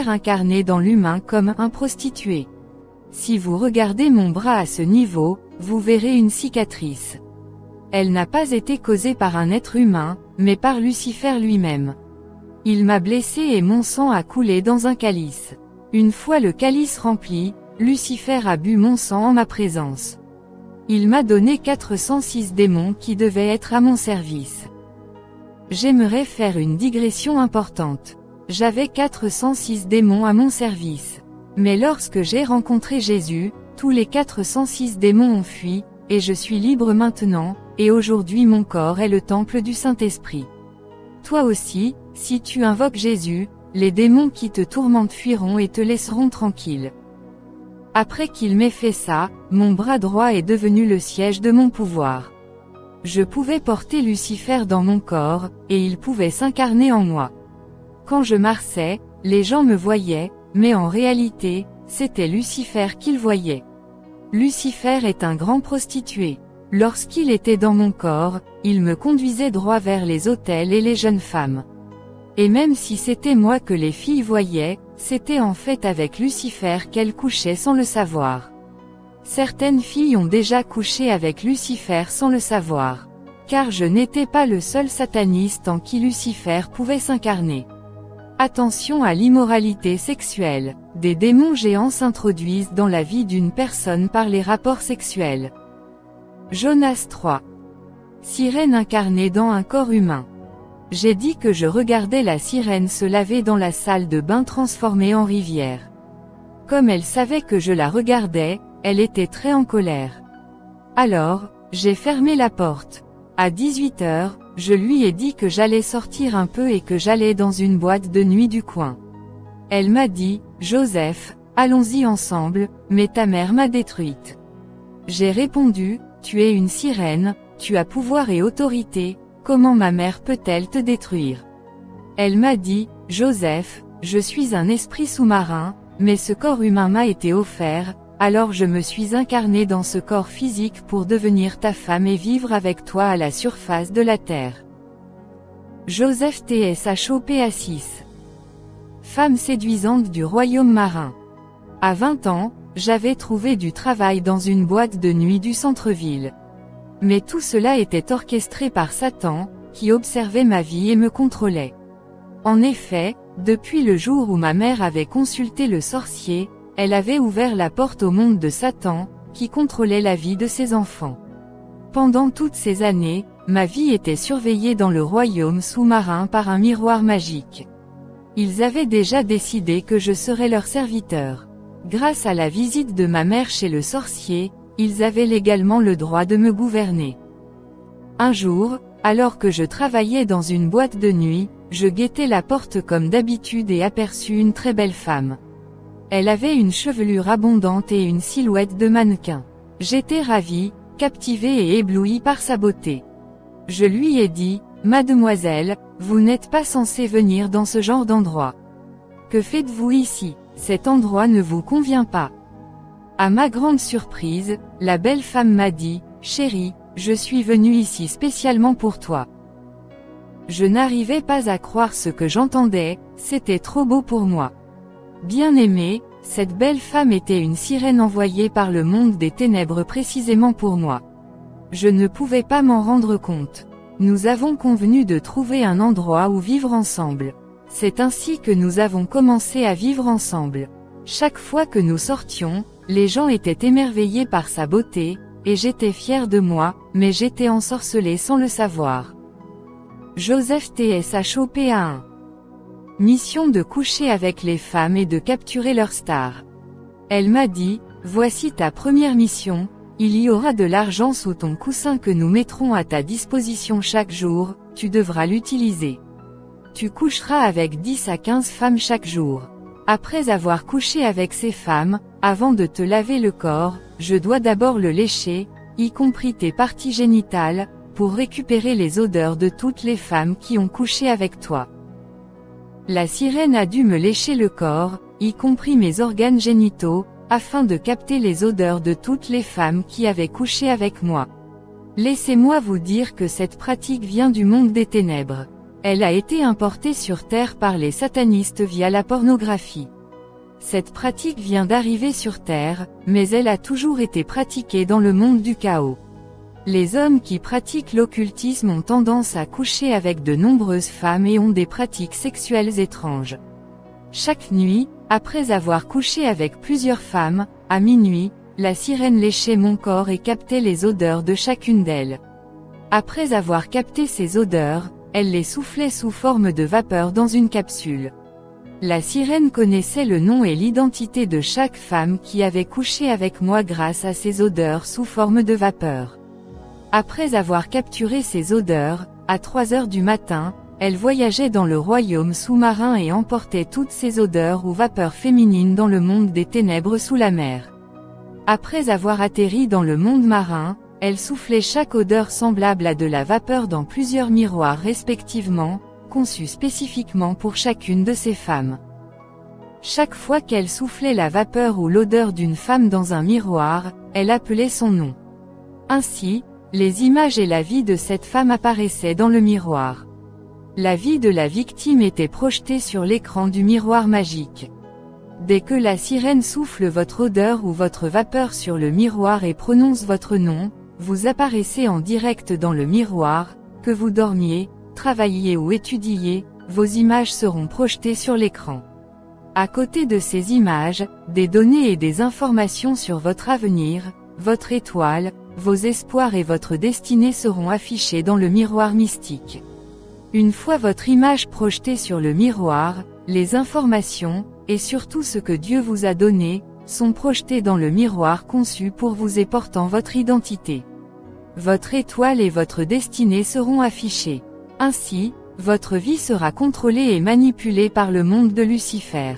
incarné dans l'humain comme un prostitué. Si vous regardez mon bras à ce niveau, vous verrez une cicatrice. Elle n'a pas été causée par un être humain, mais par Lucifer lui-même. Il m'a blessé et mon sang a coulé dans un calice. Une fois le calice rempli, Lucifer a bu mon sang en ma présence. Il m'a donné 406 démons qui devaient être à mon service. J'aimerais faire une digression importante. J'avais 406 démons à mon service. Mais lorsque j'ai rencontré Jésus, tous les 406 démons ont fui, et je suis libre maintenant, et aujourd'hui mon corps est le temple du Saint-Esprit. Toi aussi, si tu invoques Jésus, les démons qui te tourmentent fuiront et te laisseront tranquille. Après qu'il m'ait fait ça, mon bras droit est devenu le siège de mon pouvoir. Je pouvais porter Lucifer dans mon corps, et il pouvait s'incarner en moi. Quand je marchais, les gens me voyaient, mais en réalité, c'était Lucifer qu'ils voyaient. Lucifer est un grand prostitué. Lorsqu'il était dans mon corps, il me conduisait droit vers les autels et les jeunes femmes. Et même si c'était moi que les filles voyaient, c'était en fait avec Lucifer qu'elles couchaient sans le savoir. Certaines filles ont déjà couché avec Lucifer sans le savoir. Car je n'étais pas le seul sataniste en qui Lucifer pouvait s'incarner. Attention à l'immoralité sexuelle. Des démons géants s'introduisent dans la vie d'une personne par les rapports sexuels. Jonas 3. Sirène incarnée dans un corps humain. J'ai dit que je regardais la sirène se laver dans la salle de bain transformée en rivière. Comme elle savait que je la regardais, elle était très en colère. Alors, j'ai fermé la porte. À 18 h, je lui ai dit que j'allais sortir un peu et que j'allais dans une boîte de nuit du coin. Elle m'a dit, Joseph, allons-y ensemble, mais ta mère m'a détruite. J'ai répondu, tu es une sirène, tu as pouvoir et autorité, comment ma mère peut-elle te détruire? Elle m'a dit, Joseph, je suis un esprit sous-marin, mais ce corps humain m'a été offert, alors je me suis incarné dans ce corps physique pour devenir ta femme et vivre avec toi à la surface de la terre. Joseph TSHOPA6. Femme séduisante du royaume marin. À 20 ans, j'avais trouvé du travail dans une boîte de nuit du centre-ville. Mais tout cela était orchestré par Satan, qui observait ma vie et me contrôlait. En effet, depuis le jour où ma mère avait consulté le sorcier, elle avait ouvert la porte au monde de Satan, qui contrôlait la vie de ses enfants. Pendant toutes ces années, ma vie était surveillée dans le royaume sous-marin par un miroir magique. Ils avaient déjà décidé que je serais leur serviteur. Grâce à la visite de ma mère chez le sorcier, ils avaient légalement le droit de me gouverner. Un jour, alors que je travaillais dans une boîte de nuit, je guettais la porte comme d'habitude et aperçus une très belle femme. Elle avait une chevelure abondante et une silhouette de mannequin. J'étais ravie, captivée et éblouie par sa beauté. Je lui ai dit, Mademoiselle, vous n'êtes pas censée venir dans ce genre d'endroit. Que faites-vous ici? Cet endroit ne vous convient pas. À ma grande surprise, la belle femme m'a dit, Chérie, je suis venue ici spécialement pour toi. Je n'arrivais pas à croire ce que j'entendais, c'était trop beau pour moi. Bien-aimée, cette belle femme était une sirène envoyée par le monde des ténèbres précisément pour moi. Je ne pouvais pas m'en rendre compte. Nous avons convenu de trouver un endroit où vivre ensemble. C'est ainsi que nous avons commencé à vivre ensemble. Chaque fois que nous sortions, les gens étaient émerveillés par sa beauté, et j'étais fière de moi, mais j'étais ensorcelée sans le savoir. Joseph TSHOPA1. Mission de coucher avec les femmes et de capturer leur star. Elle m'a dit, voici ta première mission, il y aura de l'argent sous ton coussin que nous mettrons à ta disposition chaque jour, tu devras l'utiliser. Tu coucheras avec 10 à 15 femmes chaque jour. Après avoir couché avec ces femmes, avant de te laver le corps, je dois d'abord le lécher, y compris tes parties génitales, pour récupérer les odeurs de toutes les femmes qui ont couché avec toi. La sirène a dû me lécher le corps, y compris mes organes génitaux, afin de capter les odeurs de toutes les femmes qui avaient couché avec moi. Laissez-moi vous dire que cette pratique vient du monde des ténèbres. Elle a été importée sur Terre par les satanistes via la pornographie. Cette pratique vient d'arriver sur Terre, mais elle a toujours été pratiquée dans le monde du chaos. Les hommes qui pratiquent l'occultisme ont tendance à coucher avec de nombreuses femmes et ont des pratiques sexuelles étranges. Chaque nuit, après avoir couché avec plusieurs femmes, à minuit, la sirène léchait mon corps et captait les odeurs de chacune d'elles. Après avoir capté ces odeurs, elle les soufflait sous forme de vapeur dans une capsule. La sirène connaissait le nom et l'identité de chaque femme qui avait couché avec moi grâce à ces odeurs sous forme de vapeur. Après avoir capturé ces odeurs, à 3 heures du matin, elle voyageait dans le royaume sous-marin et emportait toutes ces odeurs ou vapeurs féminines dans le monde des ténèbres sous la mer. Après avoir atterri dans le monde marin, elle soufflait chaque odeur semblable à de la vapeur dans plusieurs miroirs respectivement, conçus spécifiquement pour chacune de ces femmes. Chaque fois qu'elle soufflait la vapeur ou l'odeur d'une femme dans un miroir, elle appelait son nom. Ainsi, les images et la vie de cette femme apparaissaient dans le miroir. La vie de la victime était projetée sur l'écran du miroir magique. Dès que la sirène souffle votre odeur ou votre vapeur sur le miroir et prononce votre nom, vous apparaissez en direct dans le miroir, que vous dormiez, travailliez ou étudiez, vos images seront projetées sur l'écran. À côté de ces images, des données et des informations sur votre avenir, votre étoile, vos espoirs et votre destinée seront affichés dans le miroir mystique. Une fois votre image projetée sur le miroir, les informations, et surtout ce que Dieu vous a donné, sont projetées dans le miroir conçu pour vous et portant votre identité. Votre étoile et votre destinée seront affichées. Ainsi, votre vie sera contrôlée et manipulée par le monde de Lucifer.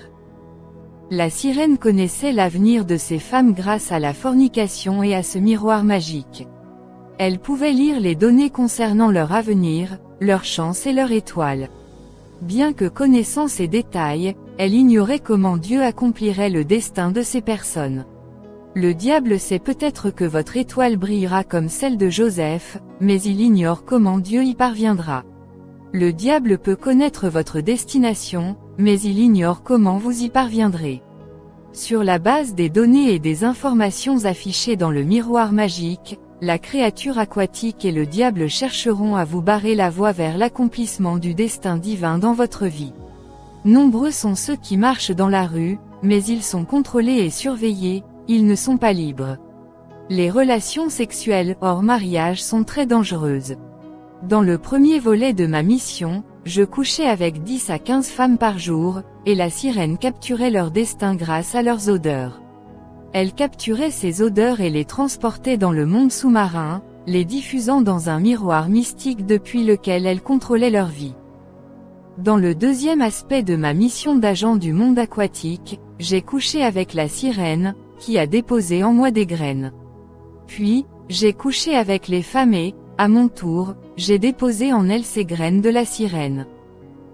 La sirène connaissait l'avenir de ces femmes grâce à la fornication et à ce miroir magique. Elle pouvait lire les données concernant leur avenir, leur chance et leur étoile. Bien que connaissant ces détails, elle ignorait comment Dieu accomplirait le destin de ces personnes. Le diable sait peut-être que votre étoile brillera comme celle de Joseph, mais il ignore comment Dieu y parviendra. Le diable peut connaître votre destination, mais il ignore comment vous y parviendrez. Sur la base des données et des informations affichées dans le miroir magique, la créature aquatique et le diable chercheront à vous barrer la voie vers l'accomplissement du destin divin dans votre vie. Nombreux sont ceux qui marchent dans la rue, mais ils sont contrôlés et surveillés, ils ne sont pas libres. Les relations sexuelles hors mariage sont très dangereuses. Dans le premier volet de ma mission, je couchais avec 10 à 15 femmes par jour, et la sirène capturait leur destin grâce à leurs odeurs. Elle capturait ces odeurs et les transportait dans le monde sous-marin, les diffusant dans un miroir mystique depuis lequel elle contrôlait leur vie. Dans le deuxième aspect de ma mission d'agent du monde aquatique, j'ai couché avec la sirène, qui a déposé en moi des graines. Puis, j'ai couché avec les femmes et, à mon tour, j'ai déposé en elles ces graines de la sirène.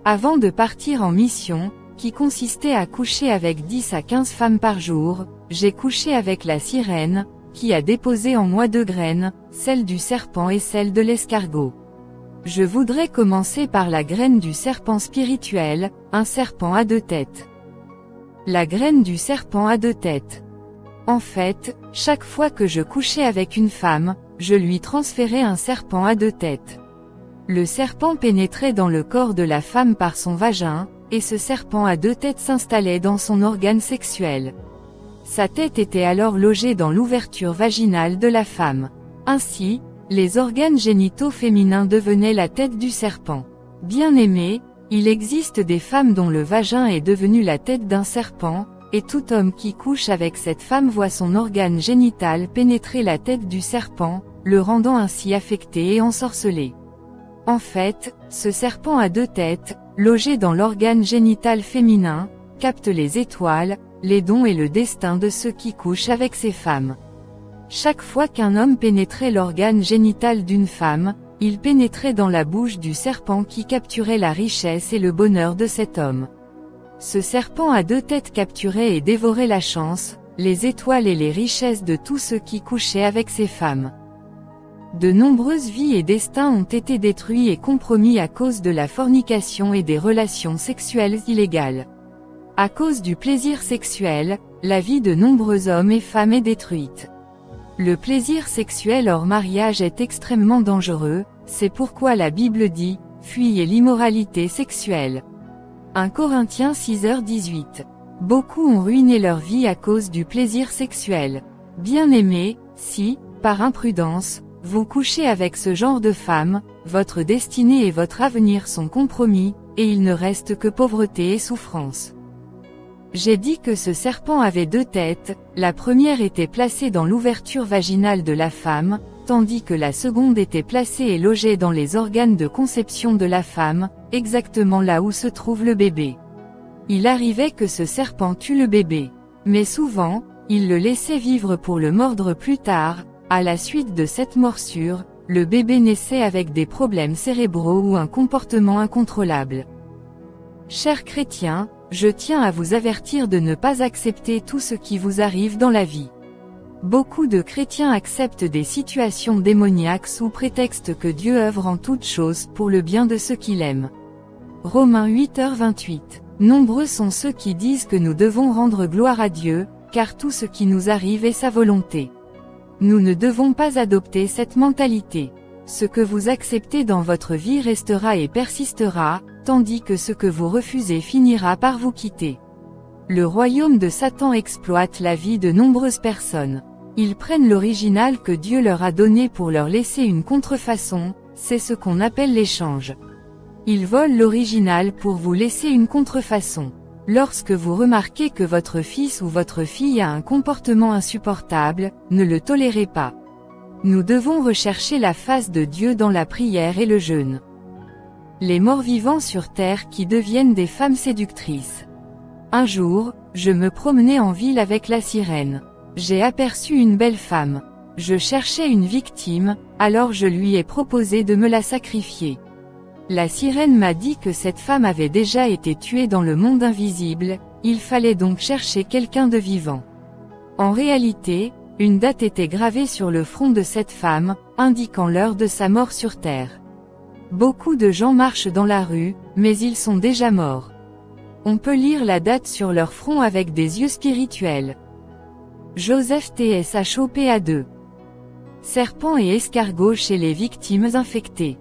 Avant de partir en mission, qui consistait à coucher avec 10 à 15 femmes par jour, j'ai couché avec la sirène, qui a déposé en moi 2 graines, celle du serpent et celle de l'escargot. Je voudrais commencer par la graine du serpent spirituel, un serpent à 2 têtes. La graine du serpent à 2 têtes. En fait, chaque fois que je couchais avec une femme, je lui transférais un serpent à 2 têtes. Le serpent pénétrait dans le corps de la femme par son vagin, et ce serpent à 2 têtes s'installait dans son organe sexuel. Sa tête était alors logée dans l'ouverture vaginale de la femme. Ainsi, les organes génitaux féminins devenaient la tête du serpent. Bien aimé, il existe des femmes dont le vagin est devenu la tête d'un serpent, et tout homme qui couche avec cette femme voit son organe génital pénétrer la tête du serpent, le rendant ainsi affecté et ensorcelé. En fait, ce serpent à 2 têtes, logé dans l'organe génital féminin, capte les étoiles, les dons et le destin de ceux qui couchent avec ces femmes. Chaque fois qu'un homme pénétrait l'organe génital d'une femme, il pénétrait dans la bouche du serpent qui capturait la richesse et le bonheur de cet homme. Ce serpent à 2 têtes capturait et dévorait la chance, les étoiles et les richesses de tous ceux qui couchaient avec ces femmes. De nombreuses vies et destins ont été détruits et compromis à cause de la fornication et des relations sexuelles illégales. À cause du plaisir sexuel, la vie de nombreux hommes et femmes est détruite. Le plaisir sexuel hors mariage est extrêmement dangereux, c'est pourquoi la Bible dit « Fuyez l'immoralité sexuelle ». 1 Corinthiens 6h18. Beaucoup ont ruiné leur vie à cause du plaisir sexuel. Bien-aimés, si, par imprudence, vous couchez avec ce genre de femme, votre destinée et votre avenir sont compromis, et il ne reste que pauvreté et souffrance. J'ai dit que ce serpent avait 2 têtes, la première était placée dans l'ouverture vaginale de la femme, tandis que la seconde était placée et logée dans les organes de conception de la femme, exactement là où se trouve le bébé. Il arrivait que ce serpent tue le bébé. Mais souvent, il le laissait vivre pour le mordre plus tard. À la suite de cette morsure, le bébé naissait avec des problèmes cérébraux ou un comportement incontrôlable. Chers chrétiens, je tiens à vous avertir de ne pas accepter tout ce qui vous arrive dans la vie. Beaucoup de chrétiens acceptent des situations démoniaques sous prétexte que Dieu œuvre en toutes choses pour le bien de ceux qu'il aime. Romains 8h28. Nombreux sont ceux qui disent que nous devons rendre gloire à Dieu, car tout ce qui nous arrive est sa volonté. Nous ne devons pas adopter cette mentalité. Ce que vous acceptez dans votre vie restera et persistera, tandis que ce que vous refusez finira par vous quitter. Le royaume de Satan exploite la vie de nombreuses personnes. Ils prennent l'original que Dieu leur a donné pour leur laisser une contrefaçon, c'est ce qu'on appelle l'échange. Ils volent l'original pour vous laisser une contrefaçon. Lorsque vous remarquez que votre fils ou votre fille a un comportement insupportable, ne le tolérez pas. Nous devons rechercher la face de Dieu dans la prière et le jeûne. Les morts-vivants sur terre qui deviennent des femmes séductrices. Un jour, je me promenais en ville avec la sirène. J'ai aperçu une belle femme. Je cherchais une victime, alors je lui ai proposé de me la sacrifier. La sirène m'a dit que cette femme avait déjà été tuée dans le monde invisible, il fallait donc chercher quelqu'un de vivant. En réalité, une date était gravée sur le front de cette femme, indiquant l'heure de sa mort sur terre. Beaucoup de gens marchent dans la rue, mais ils sont déjà morts. On peut lire la date sur leur front avec des yeux spirituels. Joseph TSHOPA2. Serpents et escargots chez les victimes infectées.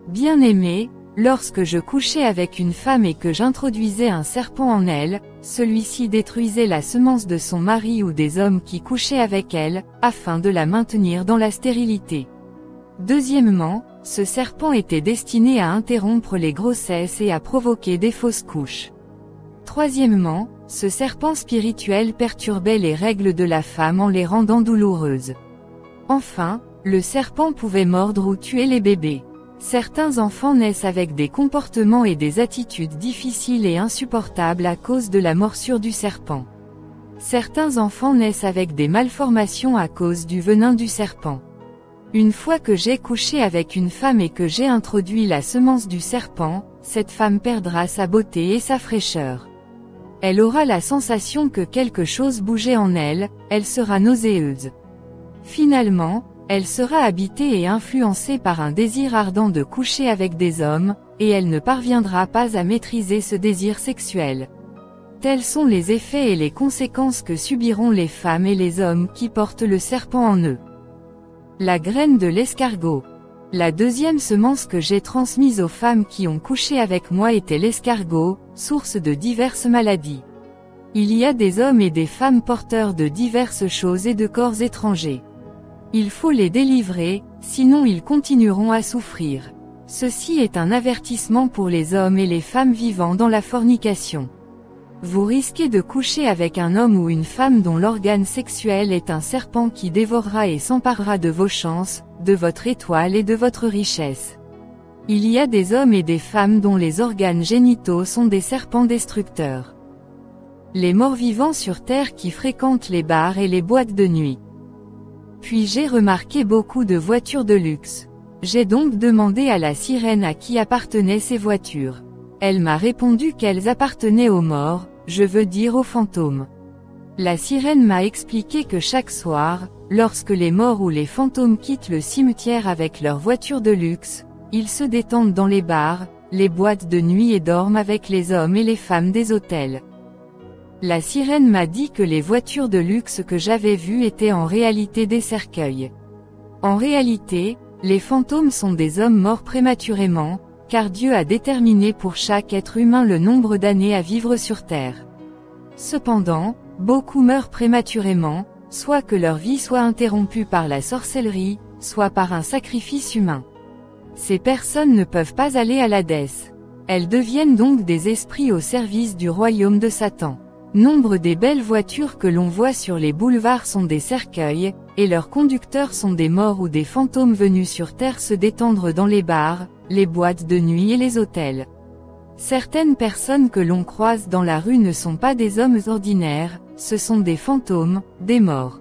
Bien-aimés, lorsque je couchais avec une femme et que j'introduisais un serpent en elle, celui-ci détruisait la semence de son mari ou des hommes qui couchaient avec elle, afin de la maintenir dans la stérilité. Deuxièmement, ce serpent était destiné à interrompre les grossesses et à provoquer des fausses couches. Troisièmement, ce serpent spirituel perturbait les règles de la femme en les rendant douloureuses. Enfin, le serpent pouvait mordre ou tuer les bébés. Certains enfants naissent avec des comportements et des attitudes difficiles et insupportables à cause de la morsure du serpent. Certains enfants naissent avec des malformations à cause du venin du serpent. Une fois que j'ai couché avec une femme et que j'ai introduit la semence du serpent, cette femme perdra sa beauté et sa fraîcheur. Elle aura la sensation que quelque chose bougeait en elle, elle sera nauséeuse. Finalement, elle sera habitée et influencée par un désir ardent de coucher avec des hommes, et elle ne parviendra pas à maîtriser ce désir sexuel. Tels sont les effets et les conséquences que subiront les femmes et les hommes qui portent le serpent en eux. La graine de l'escargot. La deuxième semence que j'ai transmise aux femmes qui ont couché avec moi était l'escargot, source de diverses maladies. Il y a des hommes et des femmes porteurs de diverses choses et de corps étrangers. Il faut les délivrer, sinon ils continueront à souffrir. Ceci est un avertissement pour les hommes et les femmes vivant dans la fornication. Vous risquez de coucher avec un homme ou une femme dont l'organe sexuel est un serpent qui dévorera et s'emparera de vos chances, de votre étoile et de votre richesse. Il y a des hommes et des femmes dont les organes génitaux sont des serpents destructeurs. Les morts-vivants sur terre qui fréquentent les bars et les boîtes de nuit. Puis j'ai remarqué beaucoup de voitures de luxe. J'ai donc demandé à la sirène à qui appartenaient ces voitures. Elle m'a répondu qu'elles appartenaient aux morts, je veux dire aux fantômes. La sirène m'a expliqué que chaque soir, lorsque les morts ou les fantômes quittent le cimetière avec leurs voitures de luxe, ils se détendent dans les bars, les boîtes de nuit et dorment avec les hommes et les femmes des hôtels. La sirène m'a dit que les voitures de luxe que j'avais vues étaient en réalité des cercueils. En réalité, les fantômes sont des hommes morts prématurément, car Dieu a déterminé pour chaque être humain le nombre d'années à vivre sur Terre. Cependant, beaucoup meurent prématurément, soit que leur vie soit interrompue par la sorcellerie, soit par un sacrifice humain. Ces personnes ne peuvent pas aller à l'Hadès. Elles deviennent donc des esprits au service du royaume de Satan. Nombre des belles voitures que l'on voit sur les boulevards sont des cercueils, et leurs conducteurs sont des morts ou des fantômes venus sur Terre se détendre dans les bars, les boîtes de nuit et les hôtels. Certaines personnes que l'on croise dans la rue ne sont pas des hommes ordinaires, ce sont des fantômes, des morts.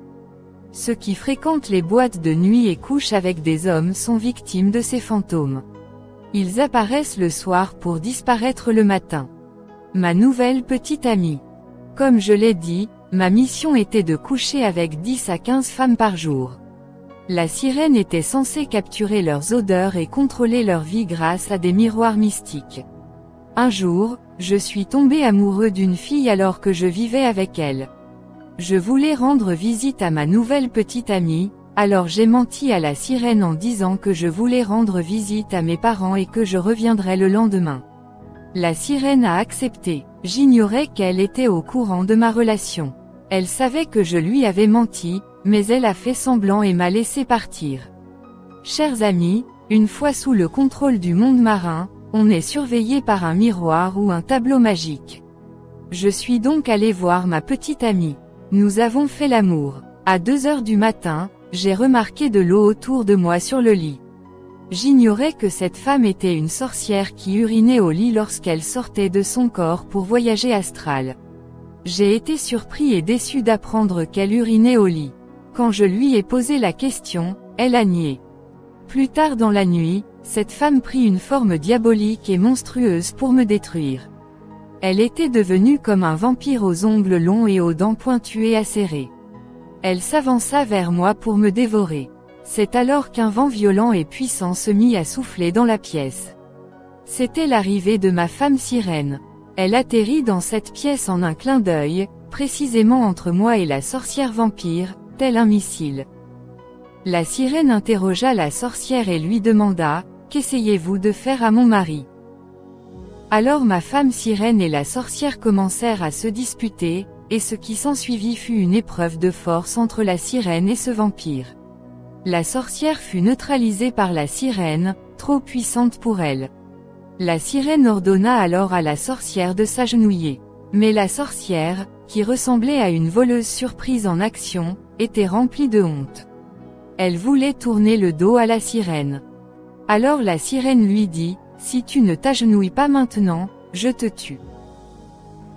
Ceux qui fréquentent les boîtes de nuit et couchent avec des hommes sont victimes de ces fantômes. Ils apparaissent le soir pour disparaître le matin. Ma nouvelle petite amie. Comme je l'ai dit, ma mission était de coucher avec 10 à 15 femmes par jour. La sirène était censée capturer leurs odeurs et contrôler leur vie grâce à des miroirs mystiques. Un jour, je suis tombé amoureux d'une fille alors que je vivais avec elle. Je voulais rendre visite à ma nouvelle petite amie, alors j'ai menti à la sirène en disant que je voulais rendre visite à mes parents et que je reviendrais le lendemain. La sirène a accepté. J'ignorais qu'elle était au courant de ma relation. Elle savait que je lui avais menti, mais elle a fait semblant et m'a laissé partir. Chers amis, une fois sous le contrôle du monde marin, on est surveillé par un miroir ou un tableau magique. Je suis donc allé voir ma petite amie. Nous avons fait l'amour. À 2 heures du matin, j'ai remarqué de l'eau autour de moi sur le lit. J'ignorais que cette femme était une sorcière qui urinait au lit lorsqu'elle sortait de son corps pour voyager astral. J'ai été surpris et déçu d'apprendre qu'elle urinait au lit. Quand je lui ai posé la question, elle a nié. Plus tard dans la nuit, cette femme prit une forme diabolique et monstrueuse pour me détruire. Elle était devenue comme un vampire aux ongles longs et aux dents pointues et acérées. Elle s'avança vers moi pour me dévorer. C'est alors qu'un vent violent et puissant se mit à souffler dans la pièce. C'était l'arrivée de ma femme sirène. Elle atterrit dans cette pièce en un clin d'œil, précisément entre moi et la sorcière vampire, tel un missile. La sirène interrogea la sorcière et lui demanda « Qu'essayez-vous de faire à mon mari ?» Alors ma femme sirène et la sorcière commencèrent à se disputer, et ce qui s'ensuivit fut une épreuve de force entre la sirène et ce vampire. La sorcière fut neutralisée par la sirène, trop puissante pour elle. La sirène ordonna alors à la sorcière de s'agenouiller. Mais la sorcière, qui ressemblait à une voleuse surprise en action, était remplie de honte. Elle voulait tourner le dos à la sirène. Alors la sirène lui dit, « Si tu ne t'agenouilles pas maintenant, je te tue. »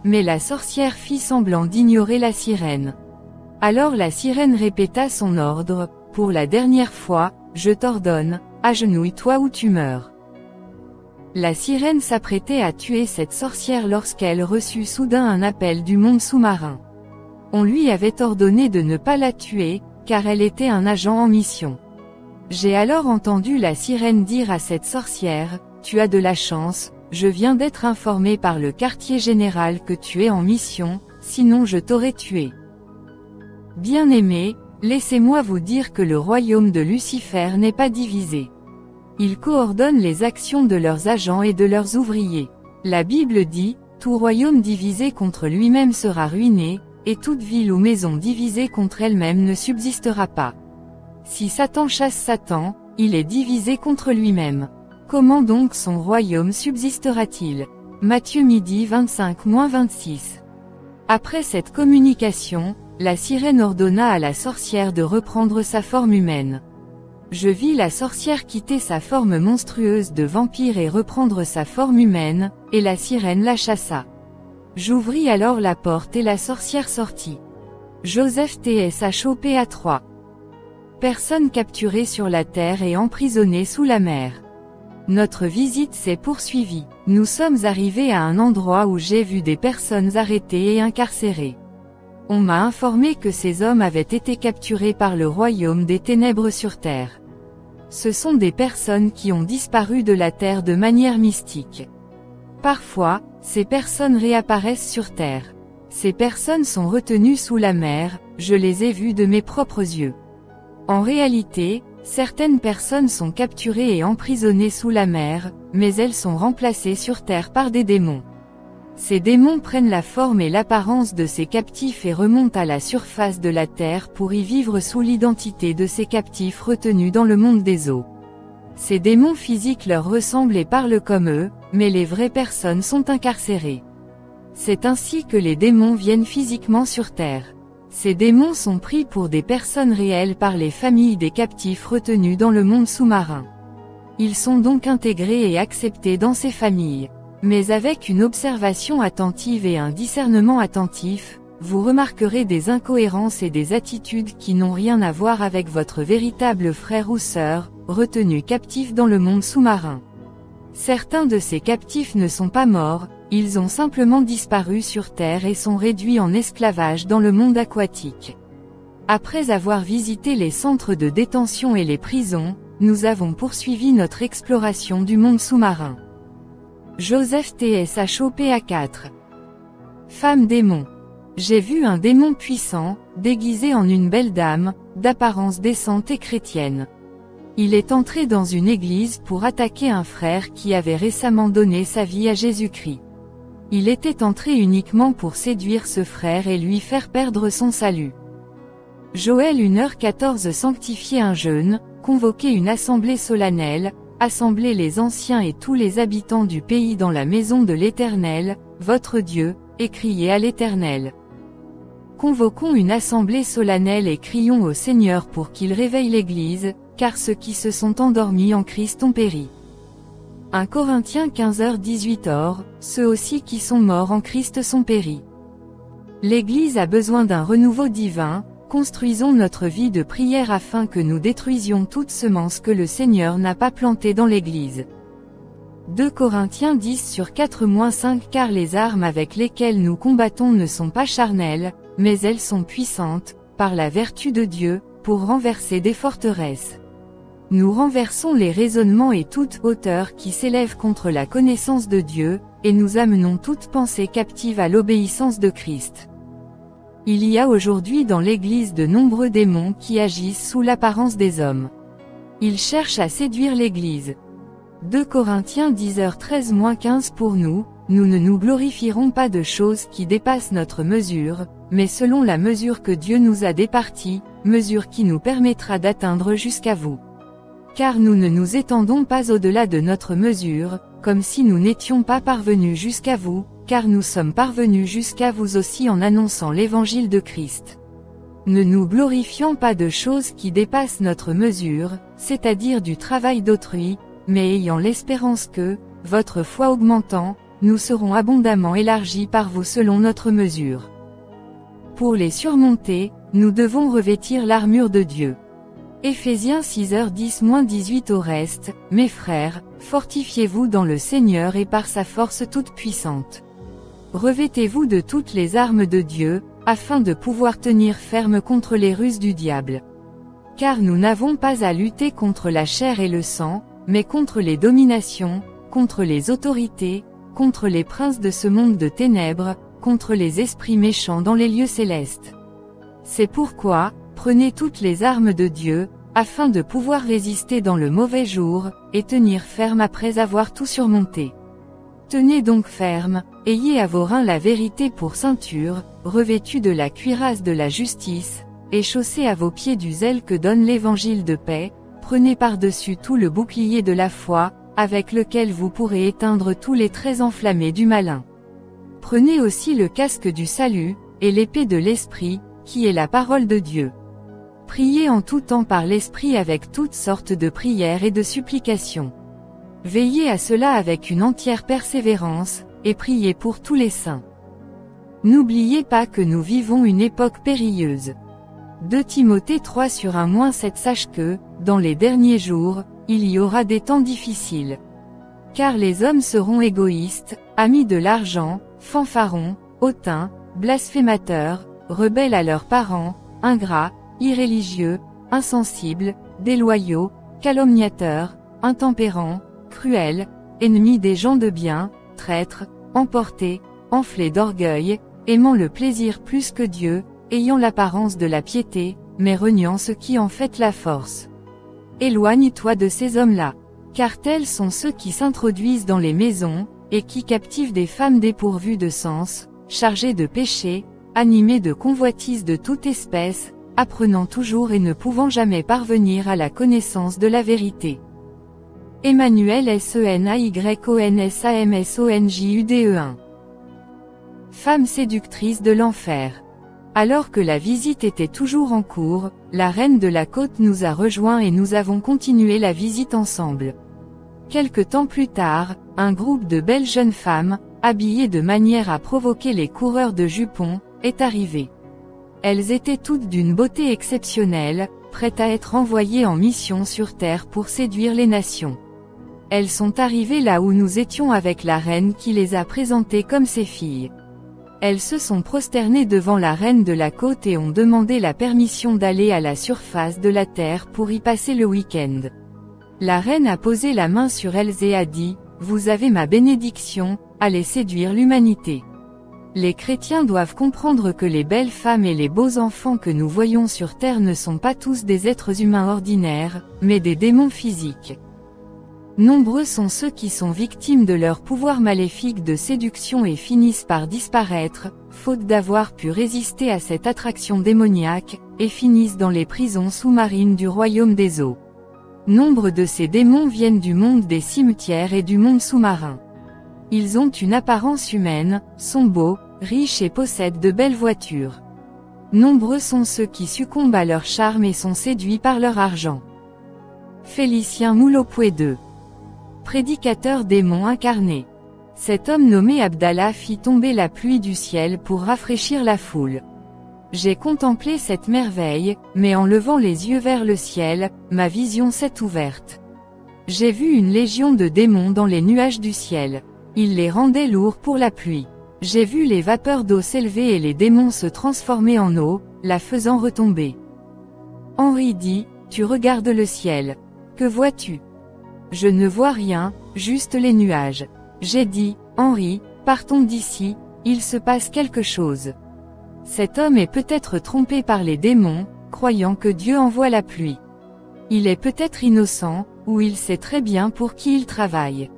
Mais la sorcière fit semblant d'ignorer la sirène. Alors la sirène répéta son ordre, « Pour la dernière fois, je t'ordonne, agenouille-toi ou tu meurs. » La sirène s'apprêtait à tuer cette sorcière lorsqu'elle reçut soudain un appel du monde sous-marin. On lui avait ordonné de ne pas la tuer, car elle était un agent en mission. J'ai alors entendu la sirène dire à cette sorcière, « Tu as de la chance, je viens d'être informé par le quartier général que tu es en mission, sinon je t'aurais tué. » Bien-aimés, laissez-moi vous dire que le royaume de Lucifer n'est pas divisé. Il coordonne les actions de leurs agents et de leurs ouvriers. La Bible dit, « Tout royaume divisé contre lui-même sera ruiné, et toute ville ou maison divisée contre elle-même ne subsistera pas. » Si Satan chasse Satan, il est divisé contre lui-même. Comment donc son royaume subsistera-t-il? Matthieu midi 25-26. Après cette communication, la sirène ordonna à la sorcière de reprendre sa forme humaine. Je vis la sorcière quitter sa forme monstrueuse de vampire et reprendre sa forme humaine, et la sirène la chassa. J'ouvris alors la porte et la sorcière sortit. Joseph TSHOPA3. Personne capturée sur la terre et emprisonnée sous la mer. Notre visite s'est poursuivie. Nous sommes arrivés à un endroit où j'ai vu des personnes arrêtées et incarcérées. On m'a informé que ces hommes avaient été capturés par le royaume des ténèbres sur terre. Ce sont des personnes qui ont disparu de la terre de manière mystique. Parfois, ces personnes réapparaissent sur terre. Ces personnes sont retenues sous la mer, je les ai vues de mes propres yeux. En réalité, certaines personnes sont capturées et emprisonnées sous la mer, mais elles sont remplacées sur terre par des démons. Ces démons prennent la forme et l'apparence de ces captifs et remontent à la surface de la terre pour y vivre sous l'identité de ces captifs retenus dans le monde des eaux. Ces démons physiques leur ressemblent et parlent comme eux, mais les vraies personnes sont incarcérées. C'est ainsi que les démons viennent physiquement sur terre. Ces démons sont pris pour des personnes réelles par les familles des captifs retenus dans le monde sous-marin. Ils sont donc intégrés et acceptés dans ces familles. Mais avec une observation attentive et un discernement attentif, vous remarquerez des incohérences et des attitudes qui n'ont rien à voir avec votre véritable frère ou sœur, retenu captif dans le monde sous-marin. Certains de ces captifs ne sont pas morts, ils ont simplement disparu sur Terre et sont réduits en esclavage dans le monde aquatique. Après avoir visité les centres de détention et les prisons, nous avons poursuivi notre exploration du monde sous-marin. Joseph TSHOPA4. Femme démon. J'ai vu un démon puissant, déguisé en une belle dame, d'apparence décente et chrétienne. Il est entré dans une église pour attaquer un frère qui avait récemment donné sa vie à Jésus-Christ. Il était entré uniquement pour séduire ce frère et lui faire perdre son salut. Joël 1h14 Sanctifier un jeûne, convoquer une assemblée solennelle, assembler les anciens et tous les habitants du pays dans la maison de l'Éternel, votre Dieu, et criez à l'Éternel. Convoquons une assemblée solennelle et crions au Seigneur pour qu'il réveille l'Église, car ceux qui se sont endormis en Christ ont péri. 1 Corinthiens 15h18 ceux aussi qui sont morts en Christ sont péris. L'Église a besoin d'un renouveau divin, construisons notre vie de prière afin que nous détruisions toute semence que le Seigneur n'a pas plantée dans l'Église. 2 Corinthiens 10/4-5 Car les armes avec lesquelles nous combattons ne sont pas charnelles, mais elles sont puissantes, par la vertu de Dieu, pour renverser des forteresses. Nous renversons les raisonnements et toute hauteur qui s'élève contre la connaissance de Dieu, et nous amenons toute pensée captive à l'obéissance de Christ. Il y a aujourd'hui dans l'Église de nombreux démons qui agissent sous l'apparence des hommes. Ils cherchent à séduire l'Église. 2 Corinthiens 10h13-15 Pour nous, nous ne nous glorifierons pas de choses qui dépassent notre mesure, mais selon la mesure que Dieu nous a départie, mesure qui nous permettra d'atteindre jusqu'à vous. Car nous ne nous étendons pas au-delà de notre mesure, comme si nous n'étions pas parvenus jusqu'à vous, car nous sommes parvenus jusqu'à vous aussi en annonçant l'évangile de Christ. Ne nous glorifions pas de choses qui dépassent notre mesure, c'est-à-dire du travail d'autrui, mais ayant l'espérance que, votre foi augmentant, nous serons abondamment élargis par vous selon notre mesure. Pour les surmonter, nous devons revêtir l'armure de Dieu. Éphésiens 6h10-18 Au reste, mes frères, fortifiez-vous dans le Seigneur et par sa force toute puissante. Revêtez-vous de toutes les armes de Dieu, afin de pouvoir tenir ferme contre les ruses du diable. Car nous n'avons pas à lutter contre la chair et le sang, mais contre les dominations, contre les autorités, contre les princes de ce monde de ténèbres, contre les esprits méchants dans les lieux célestes. C'est pourquoi, prenez toutes les armes de Dieu, afin de pouvoir résister dans le mauvais jour, et tenir ferme après avoir tout surmonté. Tenez donc ferme, ayez à vos reins la vérité pour ceinture, revêtus de la cuirasse de la justice, et chaussez à vos pieds du zèle que donne l'évangile de paix, prenez par-dessus tout le bouclier de la foi, avec lequel vous pourrez éteindre tous les traits enflammés du malin. Prenez aussi le casque du salut, et l'épée de l'esprit, qui est la parole de Dieu. Priez en tout temps par l'esprit avec toutes sortes de prières et de supplications. Veillez à cela avec une entière persévérance, et priez pour tous les saints. N'oubliez pas que nous vivons une époque périlleuse. 2 Timothée 3/1-7 Sache que, dans les derniers jours, il y aura des temps difficiles. Car les hommes seront égoïstes, amis de l'argent, fanfarons, hautains, blasphémateurs, rebelles à leurs parents, ingrats, irréligieux, insensibles, déloyaux, calomniateurs, intempérants, cruels, ennemis des gens de bien, traîtres, emportés, enflés d'orgueil, aimant le plaisir plus que Dieu, ayant l'apparence de la piété, mais reniant ce qui en fait la force. Éloigne-toi de ces hommes-là. Car tels sont ceux qui s'introduisent dans les maisons, et qui captivent des femmes dépourvues de sens, chargées de péché, animées de convoitises de toute espèce, apprenant toujours et ne pouvant jamais parvenir à la connaissance de la vérité. Emmanuel SENAYONSAMSONJUDE1. Femme séductrice de l'enfer. Alors que la visite était toujours en cours, la reine de la côte nous a rejoints et nous avons continué la visite ensemble. Quelque temps plus tard, un groupe de belles jeunes femmes, habillées de manière à provoquer les coureurs de jupons, est arrivé. Elles étaient toutes d'une beauté exceptionnelle, prêtes à être envoyées en mission sur terre pour séduire les nations. Elles sont arrivées là où nous étions avec la reine qui les a présentées comme ses filles. Elles se sont prosternées devant la reine de la côte et ont demandé la permission d'aller à la surface de la terre pour y passer le week-end. La reine a posé la main sur elles et a dit, « Vous avez ma bénédiction, allez séduire l'humanité. » Les chrétiens doivent comprendre que les belles femmes et les beaux enfants que nous voyons sur terre ne sont pas tous des êtres humains ordinaires, mais des démons physiques. Nombreux sont ceux qui sont victimes de leur pouvoir maléfique de séduction et finissent par disparaître, faute d'avoir pu résister à cette attraction démoniaque, et finissent dans les prisons sous-marines du royaume des eaux. Nombre de ces démons viennent du monde des cimetières et du monde sous-marin. Ils ont une apparence humaine, sont beaux, riches et possèdent de belles voitures. Nombreux sont ceux qui succombent à leur charme et sont séduits par leur argent. Félicien Moulopoué II. Prédicateur démon incarné. Cet homme nommé Abdallah fit tomber la pluie du ciel pour rafraîchir la foule. J'ai contemplé cette merveille, mais en levant les yeux vers le ciel, ma vision s'est ouverte. J'ai vu une légion de démons dans les nuages du ciel. Ils les rendaient lourds pour la pluie. J'ai vu les vapeurs d'eau s'élever et les démons se transformer en eau, la faisant retomber. Henri dit, « Tu regardes le ciel. Que vois-tu ? » Je ne vois rien, juste les nuages. J'ai dit, « Henri, partons d'ici, il se passe quelque chose. » Cet homme est peut-être trompé par les démons, croyant que Dieu envoie la pluie. Il est peut-être innocent, ou il sait très bien pour qui il travaille.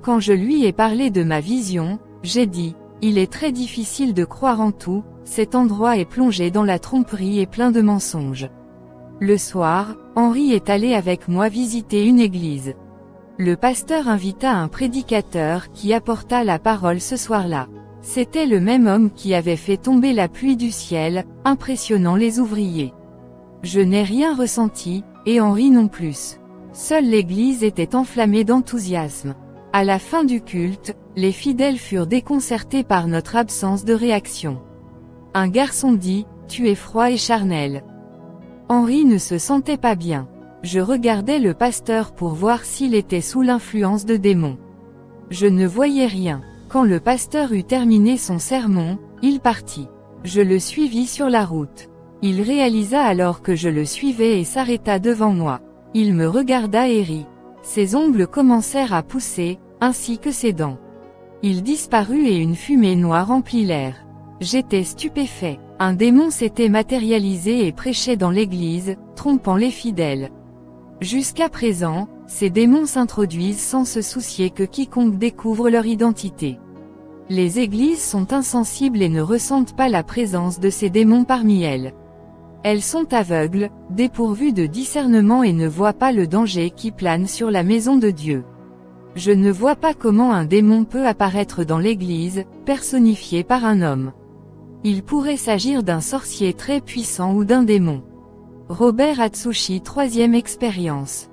Quand je lui ai parlé de ma vision, j'ai dit, « Il est très difficile de croire en tout, cet endroit est plongé dans la tromperie et plein de mensonges. » Le soir, Henri est allé avec moi visiter une église. Le pasteur invita un prédicateur qui apporta la parole ce soir-là. C'était le même homme qui avait fait tomber la pluie du ciel, impressionnant les ouvriers. Je n'ai rien ressenti, et Henri non plus. Seule l'église était enflammée d'enthousiasme. À la fin du culte, les fidèles furent déconcertés par notre absence de réaction. Un garçon dit, « Tu es froid et charnel. » Henri ne se sentait pas bien. Je regardais le pasteur pour voir s'il était sous l'influence de démons. Je ne voyais rien. Quand le pasteur eut terminé son sermon, il partit. Je le suivis sur la route. Il réalisa alors que je le suivais et s'arrêta devant moi. Il me regarda et rit. Ses ongles commencèrent à pousser, ainsi que ses dents. Il disparut et une fumée noire remplit l'air. J'étais stupéfait. Un démon s'était matérialisé et prêchait dans l'église, trompant les fidèles. Jusqu'à présent, ces démons s'introduisent sans se soucier que quiconque découvre leur identité. Les églises sont insensibles et ne ressentent pas la présence de ces démons parmi elles. Elles sont aveugles, dépourvues de discernement et ne voient pas le danger qui plane sur la maison de Dieu. Je ne vois pas comment un démon peut apparaître dans l'église, personnifié par un homme. Il pourrait s'agir d'un sorcier très puissant ou d'un démon. Robert Atsushi, 3e expérience.